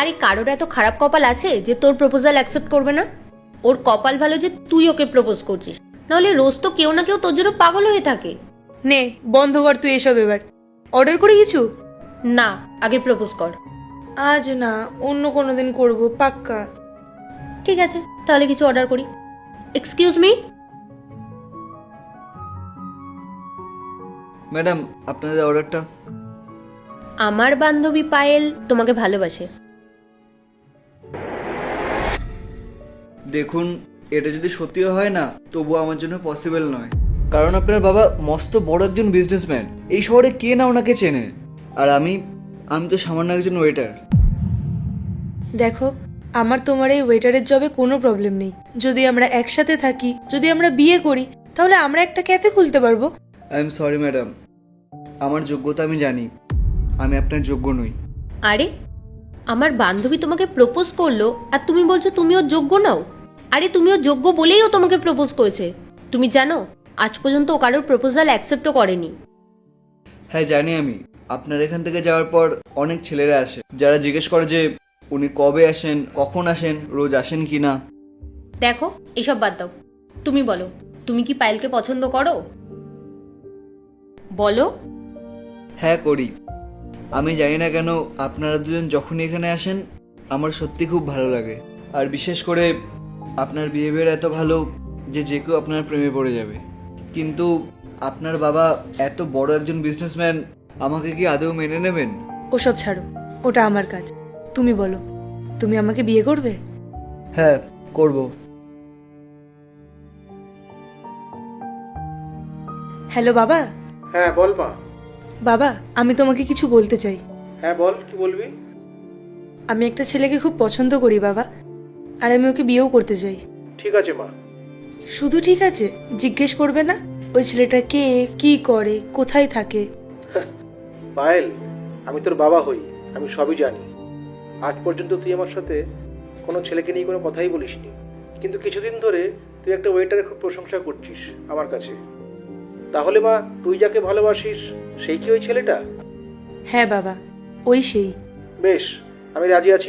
আরে কারোর এত খারাপ কপাল আছে যে তোর প্রপোজাল অ্যাকসেপ্ট করবে না? ওর কপাল ভালো যে তুই ওকে প্রপোজ করছিস, নাহলে রোজ তো কেউ না কেউ তোর জন্য পাগল হয়ে থাকে। নে বন্ধ কর তুই এসব, এবার অর্ডার করি কিছু? না, আগে প্রপোজ কর। আজ না, অন্য কোনো দিন করবো পাক্কা। ঠিক আছে, তাহলে কিছু অর্ডার করি। Excuse me. ম্যাডাম, আপনাদের অর্ডারটা। আমার বান্ধবী পায়েল তোমাকে ভালোবাসে। দেখুন, এটা যদি সত্যিও হয় না তবুও আমার জন্য পসিবল নয়, কারণ আপনার বাবা মস্ত বড় একজন বিজনেসম্যান। এই শহরে কে না ওনাকে চেনে, আর আমি তো সামান্য একজন ওয়েটার। দেখো, আমার তোমার এই ওয়েটারের জবে কোনো প্রবলেম নেই। যদি আমরা একসাথে থাকি, যদি আমরা বিয়ে করি, তাহলে আমরা একটা ক্যাফে খুলতে পারবো। আই এম সরি ম্যাডাম, আমার যোগ্যতা আমি জানি, আমি আপনার যোগ্য নই। আরে, আমার বান্ধবী তোমাকে প্রপোজ করলো আর তুমি বলছো তুমিও যোগ্য নও? আরে তুমিও যোগ্য বলেই ও তোমাকে প্রপোজ করেছে। তুমি জানো, আজ পর্যন্ত ও কারোর প্রপোজাল অ্যাকসেপ্টও করেনি। হ্যাঁ জানি আমি। আপনার এখান থেকে যাওয়ার পর অনেক ছেলেরা আসে যারা জিজ্ঞেস করে যে উনি কবে আসেন, কখন আসেন, রোজ আসেন কি না। দেখো, এসব বাদ দাও। তুমি বলো, তুমি কি পায়েলকে পছন্দ করো? বলো। হ্যাঁ করি। আমি জানি না কেন আপনারা দুজন যখনই এখানে আসেন আমার সত্যি খুব ভালো লাগে, আর বিশেষ করে আপনার বিহেভিয়ার এত ভালো যে যে কেউ আপনার প্রেমে পড়ে যাবে। কিন্তু আপনার বাবা এত বড় একজন বিজনেসম্যান, আমাকে কি আদৌ মেনে নেবেন? ওসব ছাড়ো, ওটা আমার কাজ। তুমি বলো, তুমি আমাকে বিয়ে করবে? হ্যাঁ করব। হ্যালো বাবা। হ্যাঁ বল মা। বাবা, আমি তোমাকে কিছু বলতে চাই। হ্যাঁ বল, কি বলবি? আমি একটা ছেলেকে খুব পছন্দ করি বাবা, আর আমি ওকে বিয়েও করতে চাই। ঠিক আছে মা। শুধু ঠিক আছে? জিজ্ঞেস করবে না ওই ছেলেটা কে, কি করে, কোথায় থাকে? পায়েল, আমি তোর বাবা হই, আমি সবই জানি। আজ পর্যন্ত তুই আমার সাথে কোনো ছেলেকে নিয়ে কোনো কথাই বলিসনি, কিন্তু কিছুদিন ধরে তুই একটা ওয়েটারের খুব প্রশংসা করছিস আমার কাছে। তাহলে মা, তুই যাকে ভালোবাসিস সেই কি ওই ছেলেটা? হ্যাঁ বাবা, ওই সেই। বেশ, আমি রাজি আছি